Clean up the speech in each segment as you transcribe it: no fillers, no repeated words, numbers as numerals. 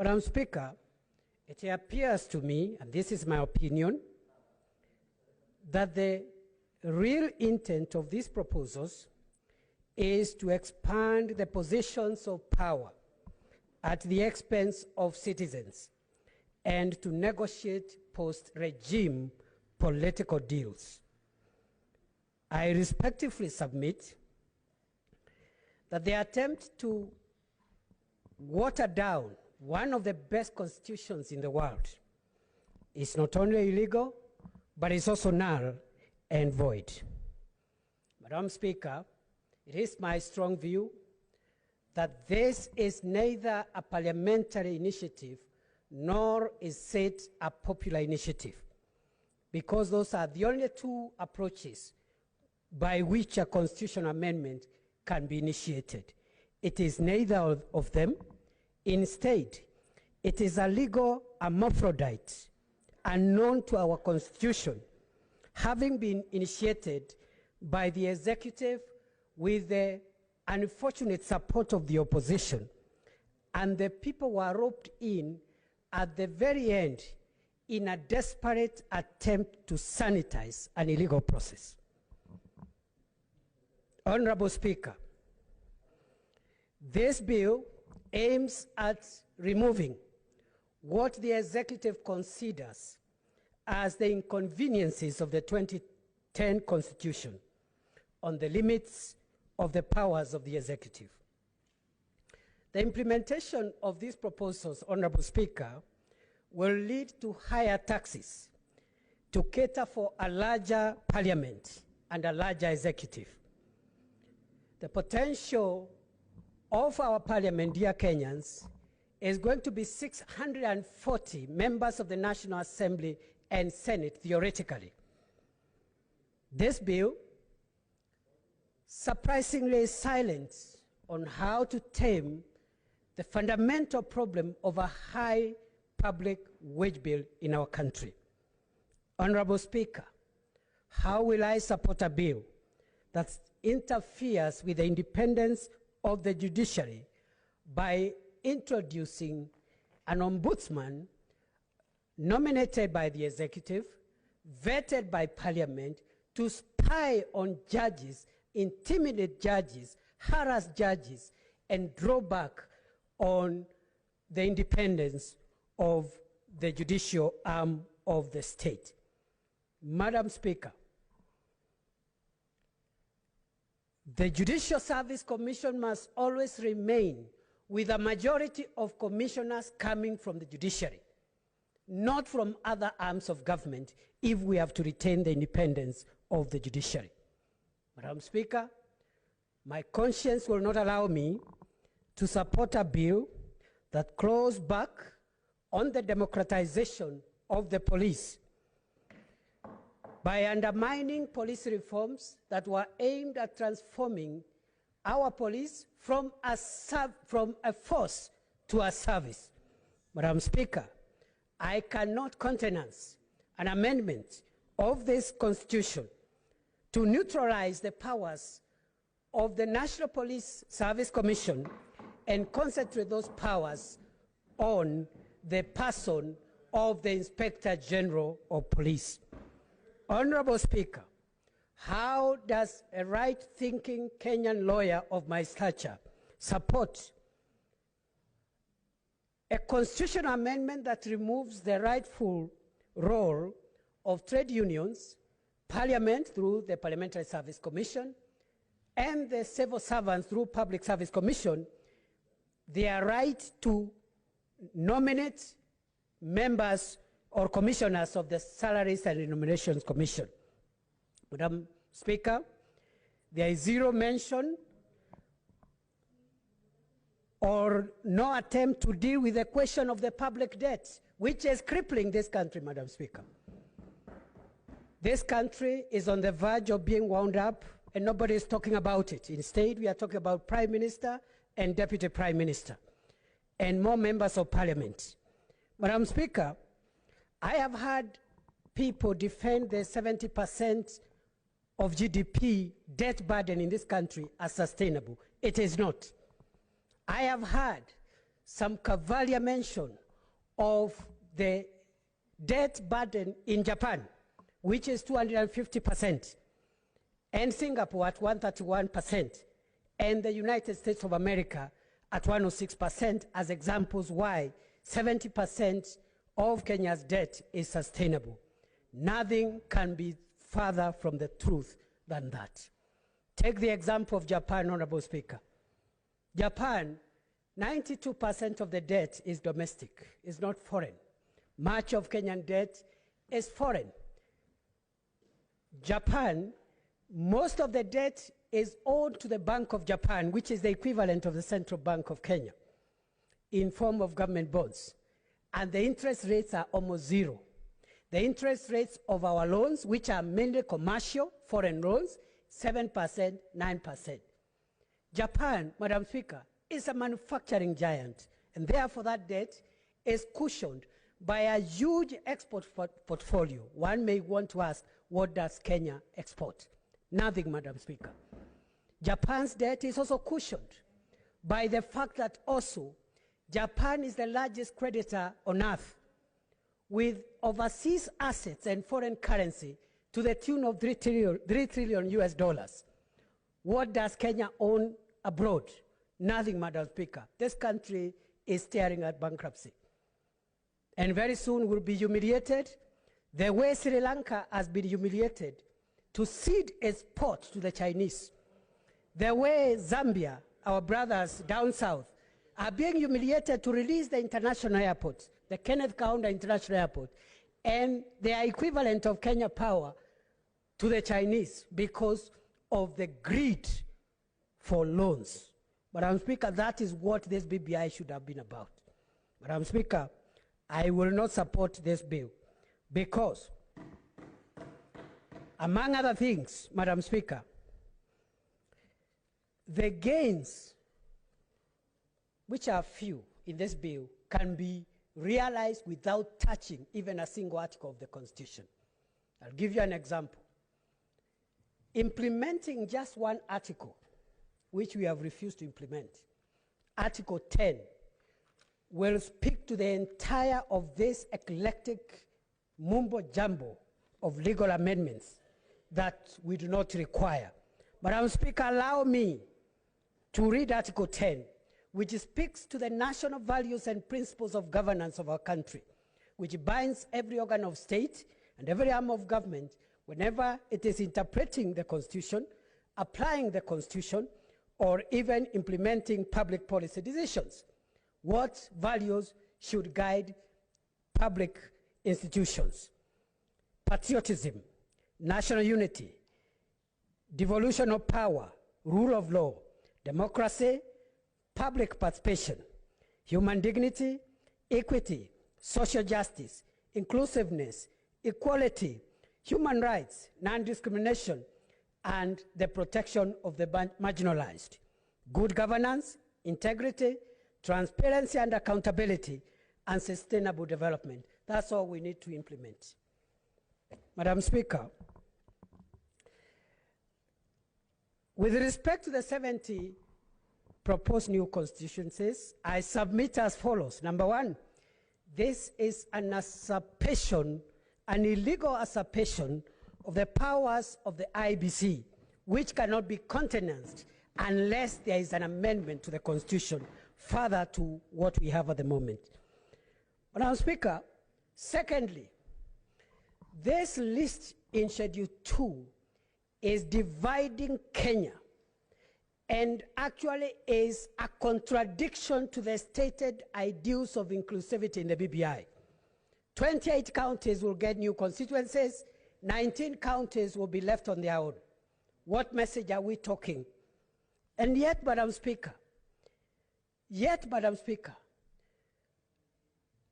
Madam Speaker, it appears to me, and this is my opinion, that the real intent of these proposals is to expand the positions of power at the expense of citizens and to negotiate post-regime political deals. I respectfully submit that the attempt to water down one of the best constitutions in the world is not only illegal, but it's also null and void. Madam Speaker, it is my strong view that this is neither a parliamentary initiative nor is it a popular initiative, because those are the only two approaches by which a constitutional amendment can be initiated. It is neither of them. Instead, it is a legal hermaphrodite unknown to our Constitution, having been initiated by the executive with the unfortunate support of the opposition, and the people were roped in at the very end in a desperate attempt to sanitize an illegal process. Honorable Speaker, this bill aims at removing what the executive considers as the inconveniences of the 2010 Constitution on the limits of the powers of the executive. The implementation of these proposals, Honorable Speaker, will lead to higher taxes to cater for a larger parliament and a larger executive. The potential of our parliament, dear Kenyans, is going to be 640 members of the National Assembly and Senate, theoretically. This bill surprisingly is silent on how to tame the fundamental problem of a high public wage bill in our country. Honorable Speaker, how will I support a bill that interferes with the independence of the judiciary by introducing an ombudsman nominated by the executive, vetted by parliament, to spy on judges, intimidate judges, harass judges, and draw back on the independence of the judicial arm of the state? Madam Speaker, the Judicial Service Commission must always remain with a majority of commissioners coming from the judiciary, not from other arms of government, if we have to retain the independence of the judiciary. Madam Speaker, my conscience will not allow me to support a bill that claws back on the democratization of the police by undermining police reforms that were aimed at transforming our police from a force to a service. Madam Speaker, I cannot countenance an amendment of this Constitution to neutralize the powers of the National Police Service Commission and concentrate those powers on the person of the Inspector General of Police. Honorable Speaker, how does a right-thinking Kenyan lawyer of my stature support a constitutional amendment that removes the rightful role of trade unions, Parliament through the Parliamentary Service Commission, and the civil servants through Public Service Commission, their right to nominate members or commissioners of the Salaries and Remunerations Commission? Madam Speaker, there is zero mention or no attempt to deal with the question of the public debt, which is crippling this country, Madam Speaker. This country is on the verge of being wound up, and nobody is talking about it. Instead, we are talking about Prime Minister and Deputy Prime Minister, and more members of Parliament. Madam Speaker, I have had people defend the 70% of GDP debt burden in this country as sustainable. It is not. I have heard some cavalier mention of the debt burden in Japan, which is 250%, and Singapore at 131%, and the United States of America at 106% as examples why 70% of Kenya's debt is sustainable. Nothing can be further from the truth than that. Take the example of Japan, Honorable Speaker. Japan, 92% of the debt is domestic, is not foreign. Much of Kenyan debt is foreign. Japan, most of the debt is owed to the Bank of Japan, which is the equivalent of the Central Bank of Kenya, in form of government bonds. And the interest rates are almost zero. The interest rates of our loans, which are mainly commercial, foreign loans, 7%, 9%. Japan, Madam Speaker, is a manufacturing giant, and therefore that debt is cushioned by a huge export portfolio. One may want to ask, what does Kenya export? Nothing, Madam Speaker. Japan's debt is also cushioned by the fact that also Japan is the largest creditor on earth, with overseas assets and foreign currency to the tune of 3 trillion US dollars. What does Kenya own abroad? Nothing, Madam Speaker. This country is staring at bankruptcy. And very soon will be humiliated the way Sri Lanka has been humiliated to cede its port to the Chinese. The way Zambia, our brothers down south, are being humiliated to release the international airport, the Kenneth Kaunda International Airport, and their equivalent of Kenya Power to the Chinese because of the greed for loans. Madam Speaker, that is what this BBI should have been about. Madam Speaker, I will not support this bill because, among other things, Madam Speaker, the gains, which are few in this bill, can be realized without touching even a single article of the Constitution. I'll give you an example. Implementing just one article, which we have refused to implement, Article 10, will speak to the entire of this eclectic mumbo-jumbo of legal amendments that we do not require. Madam Speaker, allow me to read Article 10, which speaks to the national values and principles of governance of our country, which binds every organ of state and every arm of government whenever it is interpreting the Constitution, applying the Constitution, or even implementing public policy decisions. What values should guide public institutions? Patriotism, national unity, devolution of power, rule of law, democracy, public participation, human dignity, equity, social justice, inclusiveness, equality, human rights, non-discrimination, and the protection of the marginalized. Good governance, integrity, transparency and accountability, and sustainable development. That's all we need to implement. Madam Speaker, with respect to the 70 proposed new constituencies, I submit as follows. Number one, this is an usurpation, an illegal usurpation of the powers of the IBC, which cannot be countenanced unless there is an amendment to the Constitution further to what we have at the moment. Madam Speaker, secondly, this list in Schedule 2 is dividing Kenya and actually is a contradiction to the stated ideals of inclusivity in the BBI. 28 counties will get new constituencies, 19 counties will be left on their own. What message are we talking? And yet, Madam Speaker,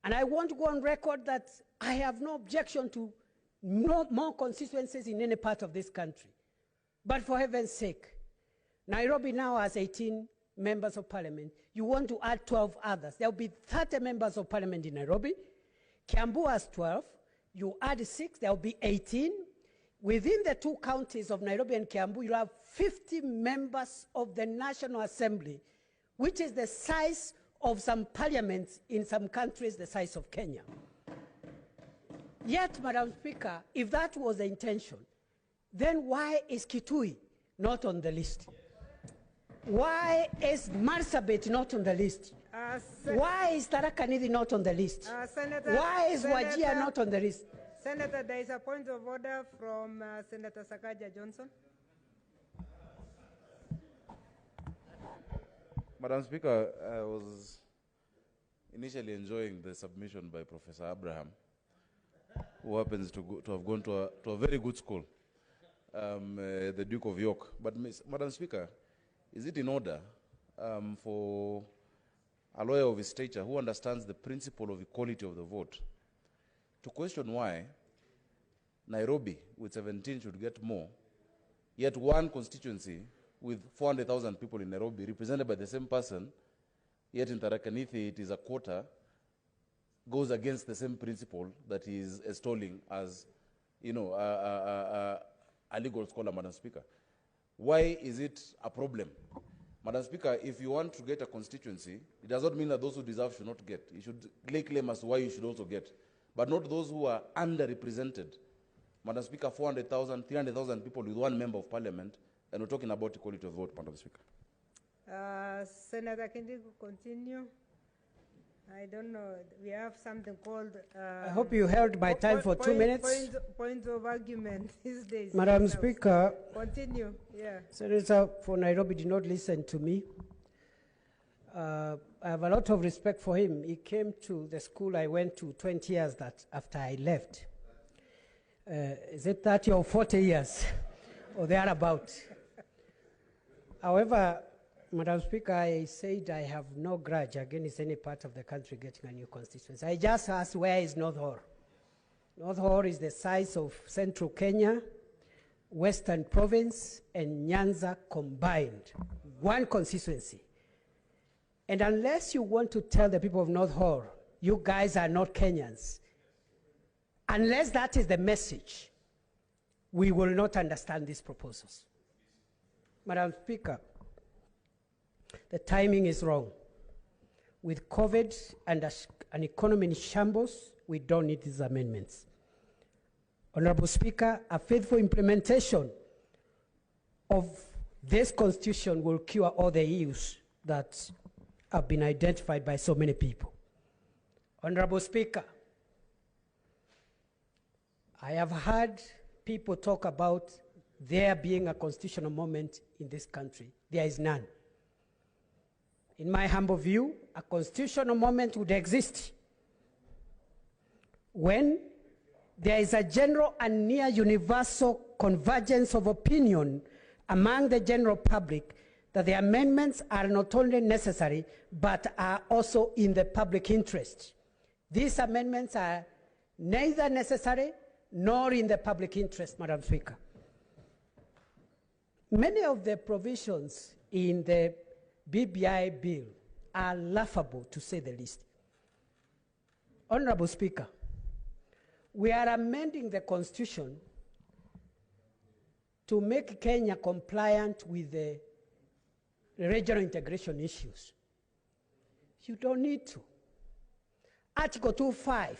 and I want to go on record that I have no objection to more constituencies in any part of this country. But for heaven's sake, Nairobi now has 18 members of parliament. You want to add 12 others. There will be 30 members of parliament in Nairobi. Kiambu has 12. You add 6, there will be 18. Within the two counties of Nairobi and Kiambu, you have 50 members of the National Assembly, which is the size of some parliaments in some countries the size of Kenya. Yet, Madam Speaker, if that was the intention, then why is Kitui not on the list? Why is Marsabit not on the list? Why is Tharaka Nithi not on the list? Why is Wajir not on the list? Senator, there is a point of order from Senator Sakaja Johnson. Madam Speaker, I was initially enjoying the submission by Professor Abraham, who happens to have gone to a very good school, the Duke of York. But Madam Speaker, is it in order for a lawyer of his stature who understands the principle of equality of the vote to question why Nairobi with 17 should get more, yet one constituency with 400,000 people in Nairobi represented by the same person, yet in Tharaka Nithi it is a quarter, goes against the same principle that he is extolling as, you know, a legal scholar, Madam Speaker? Why is it a problem? Madam Speaker, if you want to get a constituency, it does not mean that those who deserve should not get. You should lay claim as to why you should also get, but not those who are underrepresented. Madam Speaker, 400,000, 300,000 people with one member of parliament, and we're talking about equality of vote, Madam Speaker. Senator Kindiki, continue. I don't know. We have something called... I hope you held my time for 2 minutes. Point of argument these days. Madam Speaker. Continue, yeah. Senator for Nairobi did not listen to me. I have a lot of respect for him. He came to the school I went to 20 years that after I left. Is it 30 or 40 years or thereabout? However, Madam Speaker, I said I have no grudge against any part of the country getting a new constituency. I just asked, where is North Horr? North Horr is the size of central Kenya, Western Province, and Nyanza combined. One constituency. And unless you want to tell the people of North Horr, you guys are not Kenyans, unless that is the message, we will not understand these proposals. Madam Speaker, the timing is wrong. With COVID and an economy in shambles, we don't need these amendments. Honorable Speaker, a faithful implementation of this constitution will cure all the ills that have been identified by so many people. Honorable Speaker, I have heard people talk about there being a constitutional moment in this country. There is none. In my humble view, a constitutional moment would exist when there is a general and near universal convergence of opinion among the general public that the amendments are not only necessary, but are also in the public interest. These amendments are neither necessary nor in the public interest, Madam Speaker. Many of the provisions in the BBI bill are laughable, to say the least. Honorable Speaker, we are amending the Constitution to make Kenya compliant with the regional integration issues. You don't need to. Article 2.5,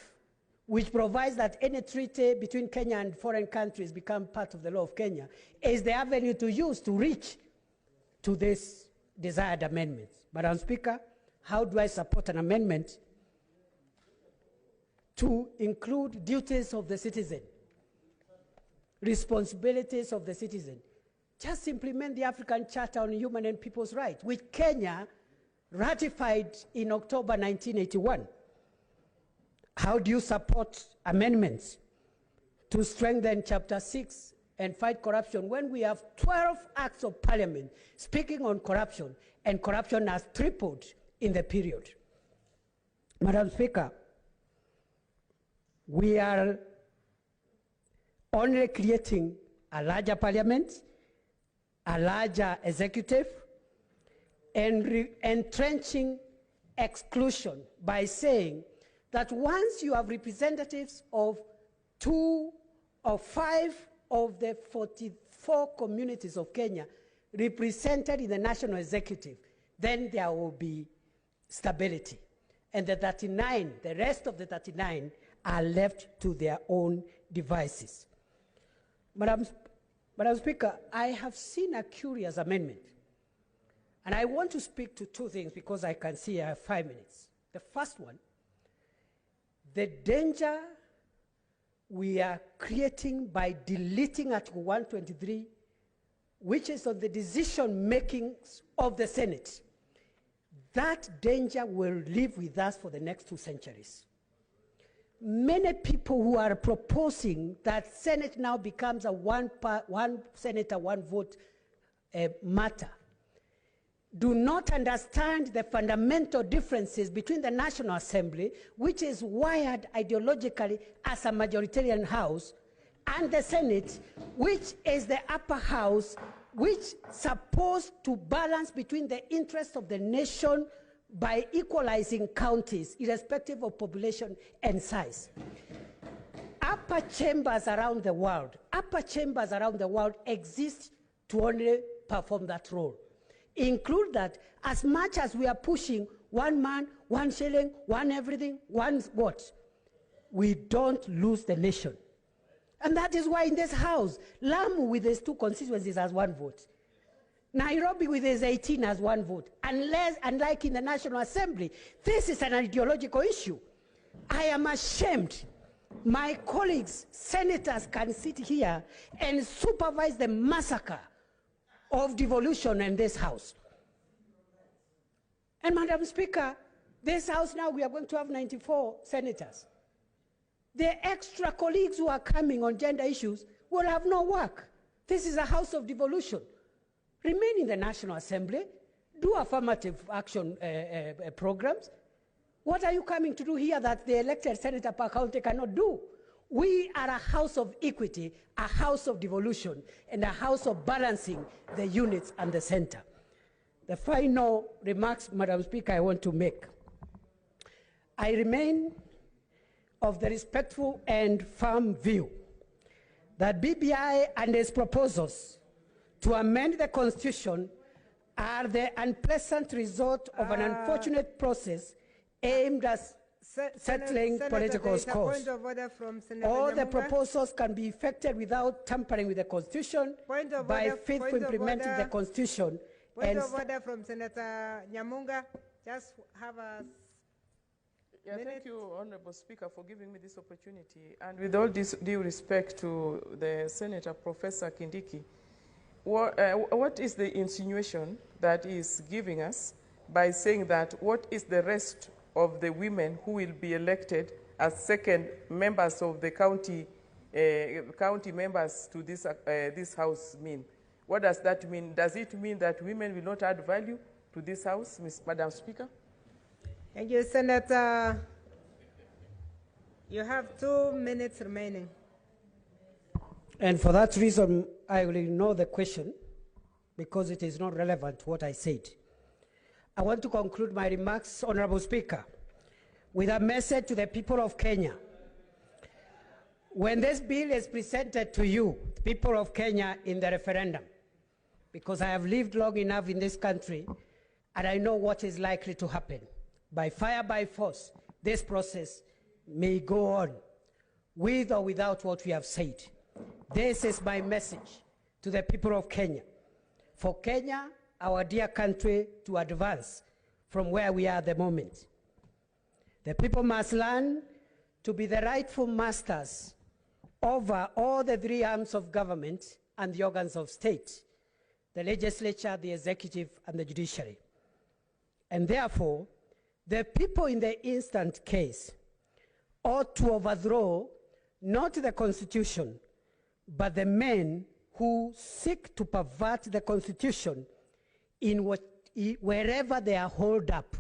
which provides that any treaty between Kenya and foreign countries become part of the law of Kenya, is the avenue to use to reach to this desired amendments. Madam Speaker, how do I support an amendment to include duties of the citizen, responsibilities of the citizen? Just implement the African Charter on Human and People's Rights, which Kenya ratified in October 1981. How do you support amendments to strengthen Chapter 6 and fight corruption when we have 12 acts of parliament speaking on corruption, and corruption has tripled in the period? Madam Speaker, we are only creating a larger parliament, a larger executive, and entrenching exclusion by saying that once you have representatives of 2 or 5 of the 44 communities of Kenya represented in the national executive, then there will be stability. And the 39, the rest of the 39 are left to their own devices. Madam Speaker, I have seen a curious amendment. And I want to speak to two things because I can see I have 5 minutes. The first one, the danger we are creating by deleting Article 123, which is on the decision making of the Senate. That danger will live with us for the next 2 centuries. Many people who are proposing that Senate now becomes a one senator, one vote matter do not understand the fundamental differences between the National Assembly, which is wired ideologically as a majoritarian house, and the Senate, which is the upper house, which is supposed to balance between the interests of the nation by equalizing counties, irrespective of population and size. Upper chambers around the world exist to only perform that role. Include that, as much as we are pushing 1 man, 1 shilling, 1 everything, 1 what, we don't lose the nation. And that is why in this house, Lamu with its 2 constituencies has 1 vote. Nairobi with its 18 has 1 vote. Unlike in the National Assembly, this is an ideological issue. I am ashamed. My colleagues, senators, can sit here and supervise the massacre of devolution in this house. And Madam Speaker, this house now we are going to have 94 senators. The extra colleagues who are coming on gender issues will have no work. This is a house of devolution. Remain in the National Assembly, do affirmative action programs. What are you coming to do here that the elected senator per county cannot do? We are a house of equity, a house of devolution, and a house of balancing the units and the center. The final remarks, Madam Speaker, I want to make. I remain of the respectful and firm view that BBI and its proposals to amend the Constitution are the unpleasant result of an unfortunate process aimed at settling political scores. All the proposals can be effected without tampering with the Constitution by faithfully implementing the Constitution. Point of order from Senator Nyamunga. Just have a thank you, Honorable Speaker, for giving me this opportunity. And with all this due respect to the Senator, Professor Kindiki, what is the insinuation that is giving us by saying that what is the rest of the women who will be elected as second members of the county members to this house mean? What does that mean? Does it mean that women will not add value to this house, Madam Speaker? Thank you, Senator. You have 2 minutes remaining. And for that reason, I will ignore the question because it is not relevant to what I said. I want to conclude my remarks, Honorable Speaker, with a message to the people of Kenya. When this bill is presented to you, the people of Kenya, in the referendum, because I have lived long enough in this country and I know what is likely to happen. By fire, by force, this process may go on with or without what we have said. This is my message to the people of Kenya. For Kenya, our dear country, to advance from where we are at the moment. The people must learn to be the rightful masters over all the 3 arms of government and the organs of state, the legislature, the executive, and the judiciary. And therefore, the people in the instant case ought to overthrow not the Constitution, but the men who seek to pervert the Constitution in wherever they are holed up.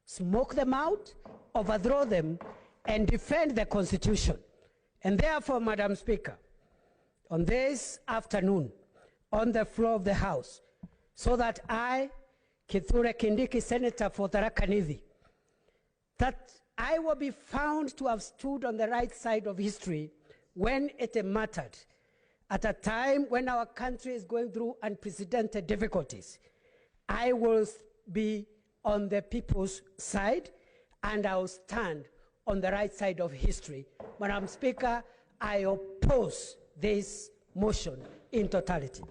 Smoke them out, overthrow them, and defend the Constitution. And therefore, Madam Speaker, on this afternoon, on the floor of the House, so that I, Kithure Kindiki, Senator for Tharaka Nithi, that I will be found to have stood on the right side of history when it mattered, at a time when our country is going through unprecedented difficulties. I will be on the people's side, and I'll stand on the right side of history. Madam Speaker, I oppose this motion in totality.